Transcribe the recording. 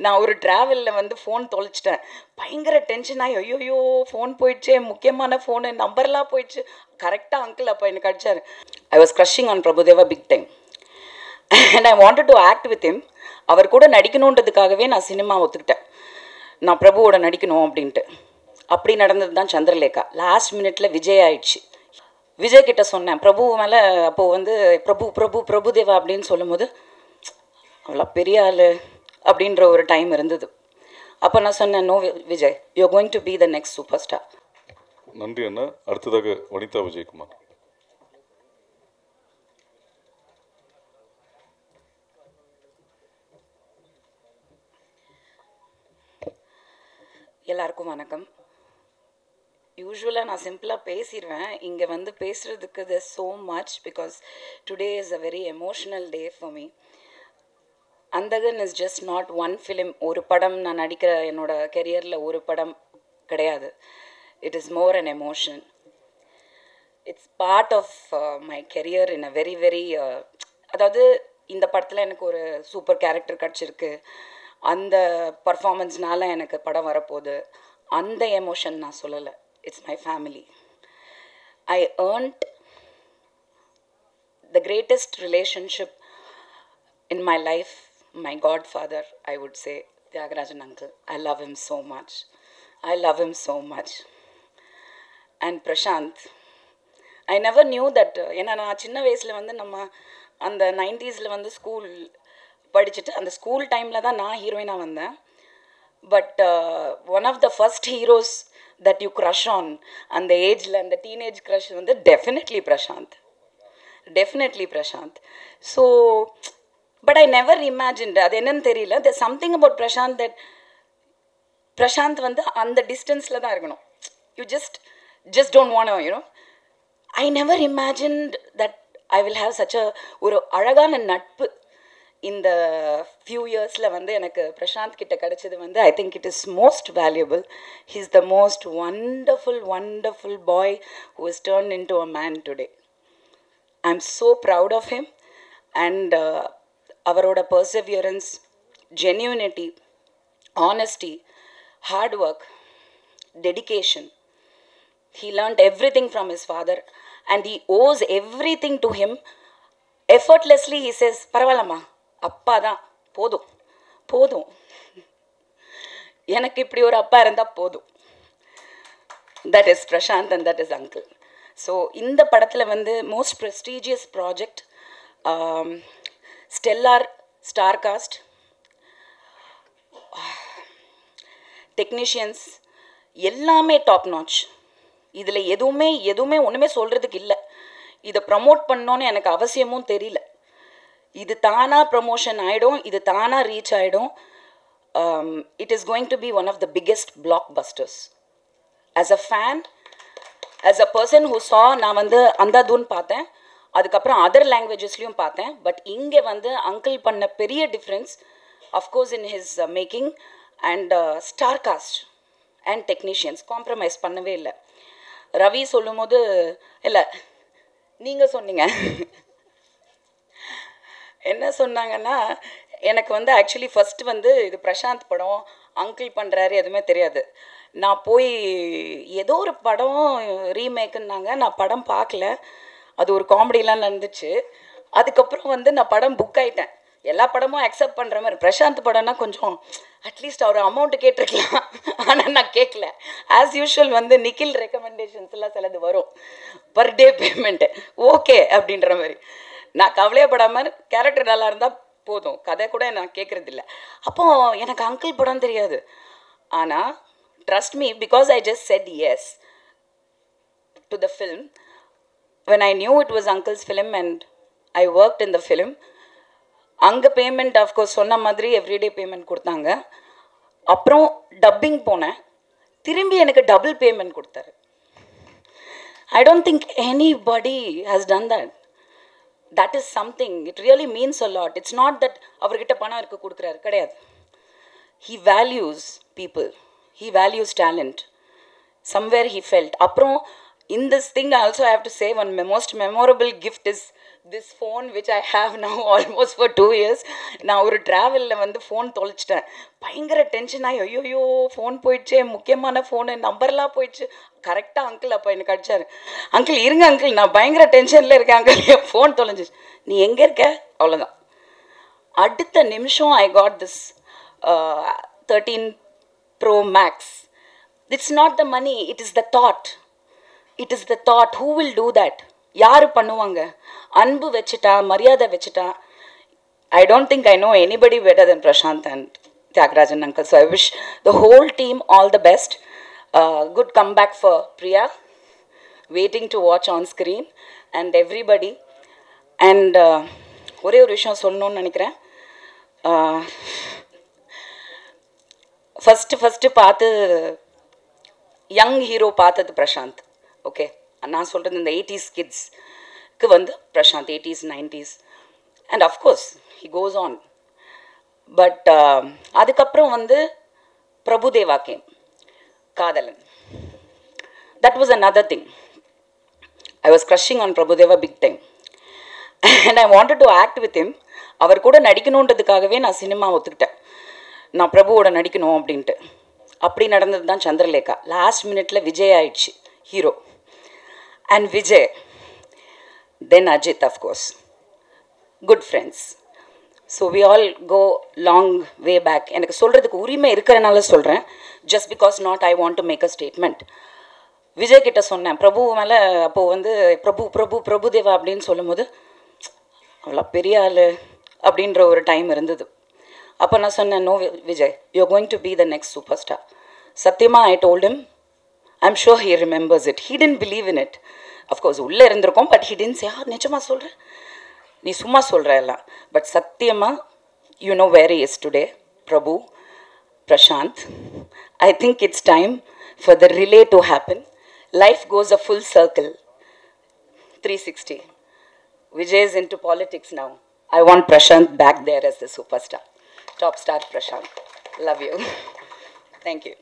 நான் ஒரு ட்ராவலில் வந்து ஃபோன் தொலைச்சிட்டேன். பயங்கர டென்ஷன் ஆகி ஐயோயோ ஃபோன் போயிடுச்சே, முக்கியமான ஃபோனு நம்பர்லாம் போயிடுச்சு. கரெக்டாக அங்கிள் அப்போ எனக்கு அடிச்சார். I was crushing on Prabhudeva big time and I wanted to act with him. அவர் கூட நடிக்கணுன்றதுக்காகவே நான் சினிமா ஒத்துக்கிட்டேன். நான் பிரபுவோட நடிக்கணும் அப்படின்ட்டு. அப்படி நடந்தது தான் சந்திரலேகா. லாஸ்ட் மினிட்ல விஜய் ஆயிடுச்சு. விஜய் கிட்ட சொன்னேன் பிரபு மேலே. அப்போது வந்து பிரபுதேவா அப்படின்னு சொல்லும்போது அவ்வளோ பெரிய ஆள் அப்படின்ற ஒரு டைம் இருந்தது. அப்போ நான் சொன்னேன், no Vijay, you are going to be the next super star. நன்றி அண்ணா. அடுத்ததாக வனிதா விஜயகுமார். எல்லாருக்கும் வணக்கம். யூஸ்வலாக நான் சிம்பிளாக பேசிடுவேன். இங்கே வந்து பேசுகிறதுக்கு there's so much because today is a very emotional day for me. Andhagan is just not one film. ஒரு படம் நான் நடிக்கிற என்னோட கெரியரில் ஒரு படம் கிடையாது. It is more an emotion. It's part of my career in a very very அதாவது இந்த படத்தில் எனக்கு ஒரு சூப்பர் கேரக்டர் கிடச்சிருக்கு, அந்த பர்ஃபார்மன்ஸ்னால எனக்கு படம் வரப்போகுது, அந்த எமோஷன் நான் சொல்லலை. It's my family. I earned the greatest relationship in my life, my godfather, I would say, Tyagarajan uncle. I love him so much. I love him so much. And Prashant, I never knew that. ஏன்னா நான் சின்ன வயசில் வந்து நம்ம அந்த 90s வந்து school படிச்சுட்டு அந்த ஸ்கூல் டைமில் தான் நான் ஹீரோயினாக வந்தேன். But one of the first heroes that you crush on அந்த ஏஜில், அந்த டீனேஜ் க்ரஷ் வந்து definitely Prashanth. Definitely Prashanth. So but I never imagined, அது என்னன்னு தெரியல, there's something about Prashant that Prashanth வந்து அந்த டிஸ்டன்ஸில் தான் இருக்கணும். You just don't want to, you know. I never imagined that I will have such a ஒரு அழகான நட்பு இந்த ஃபியூ இயர்ஸில் வந்து எனக்கு பிரசாந்த் கிட்ட கிடைச்சது வந்து I think it is most valuable. He's the most wonderful boy who has turned into a man today. I'm so proud of him. And அவரோட perseverance, genuinity, honesty, hard work, dedication. He learned everything from his father and he owes everything to him. Effortlessly he says, பரவாயில்லம்மா, அப்பா தான், போதும் போதும், எனக்கு இப்படி ஒரு அப்பா இருந்தால் போதும். That is Prashant and that is uncle. So இந்த படத்தில் வந்து most prestigious project, stellar star cast, technicians எல்லாமே டாப் நாச். இதில் எதுவுமே ஒன்றுமே சொல்கிறதுக்கு இல்லை. இதை ப்ரமோட் பண்ணோன்னு எனக்கு அவசியமும் தெரியல. இது தானாக ப்ரமோஷன் ஆகிடும், இது தானாக ரீச் ஆகிடும். It is going to be one of the biggest blockbusters. As a fan, as a person who saw, நான் வந்து அந்தாதூன் பார்த்தேன், அதுக்கப்புறம் அதர் லாங்குவேஜஸ்லையும் பார்த்தேன். பட் இங்கே வந்து அங்கிள் பண்ண பெரிய difference of course in his making and star cast and technicians compromise பண்ணவே இல்லை. ரவி சொல்லும் போது, இல்லை நீங்கள் சொன்னீங்க, என்ன சொன்னாங்கன்னா, எனக்கு வந்து ஆக்சுவலி ஃபஸ்ட்டு வந்து இது பிரசாந்த் படம், அங்கிள் பண்ணுறாரு, எதுவுமே தெரியாது. நான் போய் ஏதோ ஒரு படம் ரீமேக்குன்னாங்க, நான் படம் பார்க்கல, அது ஒரு காமெடிலாம் நடந்துச்சு. அதுக்கப்புறம் வந்து நான் படம் புக் ஆகிட்டேன். எல்லா படமும் அக்செப்ட் பண்ணுற மாதிரி. பிரசாந்த் படம்னா கொஞ்சம் அட்லீஸ்ட் அவர் அமௌண்ட்டு கேட்டிருக்கலாம், ஆனால் நான் கேட்கல. ஆஸ் யூஷுவல் வந்து நிக்கில் ரெக்கமெண்டேஷன்ஸ்லாம் சிலது வரும், பர் டே பேமெண்ட்டு, ஓகே அப்படின்ற மாதிரி. நான் கவலையப்படாமல் கேரக்டர் நல்லா இருந்தால் போதும், கதை கூட நான் கேட்குறதில்ல. அப்போது எனக்கு அங்கிள் படம் தெரியாது. ஆனால் trust me, because I just said yes to the film. When I knew it was uncle's film and I worked in the film, அங்கே பேமெண்ட் ஆஃப்கோர்ஸ் சொன்ன மாதிரி எவ்ரிடே பேமெண்ட் கொடுத்தாங்க. அப்புறம் டப்பிங் போனேன், திரும்பி எனக்கு டபுள் பேமெண்ட் கொடுத்தாரு. I don't think anybody has done that. That is something, it really means a lot. It's not that அவர்கிட்ட பணம் இருக்க கொடுக்குறாரு, கிடையாது. He values people, he values talent. Somewhere he felt. அப்புறம் in this thing I also have to say one most memorable gift is this phone which I have now almost for 2 years. நான் ஒரு ட்ராவலில் வந்து phone தொலைச்சிட்டேன். பயங்கர tension ஆகி ஐயோயோ phone போயிடுச்சு, முக்கியமான ஃபோனு, நம்பர்லாம் போயிடுச்சு. கரெக்டாக அங்கிள் அப்போ எனக்கு அடிச்சார். அங்கிள் இருங்க அங்கிள், நான் பயங்கர டென்ஷனில் இருக்கேன் அங்கிள், என் ஃபோன் தொலைஞ்சிச்சு. நீ எங்கே இருக்க? அவ்வளோதான். அடுத்த நிமிஷம் I got this 13 Pro Max. It's not the money, it is the thought. It is the thought. Who will do that? யாரு பண்ணுவாங்க? அன்பு வச்சுட்டா, மரியாதை வச்சுட்டா. I don't think I know anybody better than Prashant and Tyagarajan uncle. So I wish the whole team all the best. Good comeback for Priya. Waiting to watch on screen and everybody. And ஒரே ஒரு விஷயம் சொல்லணும்னு நினைக்கிறேன். First பார்த்து young hero பார்த்தது Prashanth. Okay, நான் சொல்கிறது இந்த 80s கிட்ஸ்க்கு வந்து Prashanth 80s 90s and of course he goes on. But அதுக்கப்புறம் வந்து Prabhudeva came, Kadhalan. That was another thing. I was crushing on Prabhudeva big time and I wanted to act with him. அவர் கூட நடிக்கணுன்றதுக்காகவே நான் சினிமா ஒத்துக்கிட்டேன், நான் பிரபுவோட நடிக்கணும் அப்படின்ட்டு. அப்படி நடந்தது தான் சந்திரலேகா. லாஸ்ட் மினிட்ல விஜய் ஆயிடுச்சு hero. And Vijay, then Ajith, of course, good friends. So we all go long way back. எனக்கு சொல்கிறதுக்கு உரிமை இருக்கிறனால சொல்கிறேன், just because not I want to make a statement. Vijay கிட்ட சொன்னேன் பிரபு மேலே. அப்போது வந்து பிரபுதேவா அப்படின்னு சொல்லும்போது அவ்வளோ பெரிய ஆள் அப்படின்ற ஒரு டைம் இருந்தது. அப்போ நான் சொன்னேன், no Vijay, you are going to be the next super star. சத்தியமாக I told him. I'm sure he remembers it. He didn't believe in it. Of course உள்ளே இருந்திருக்கோம், பட் ஹி டென்ட் சே, நிஜமாக சொல்கிறேன், நீ சும்மா சொல்கிற எல்லாம். பட் சத்தியமாக you know where is today Prabhu, Prashanth. I think it's time for the relay to happen. Life goes a full circle, 360. Vijay is into politics now. I want Prashant back there as the superstar. Top star Prashant. Love you. Thank you.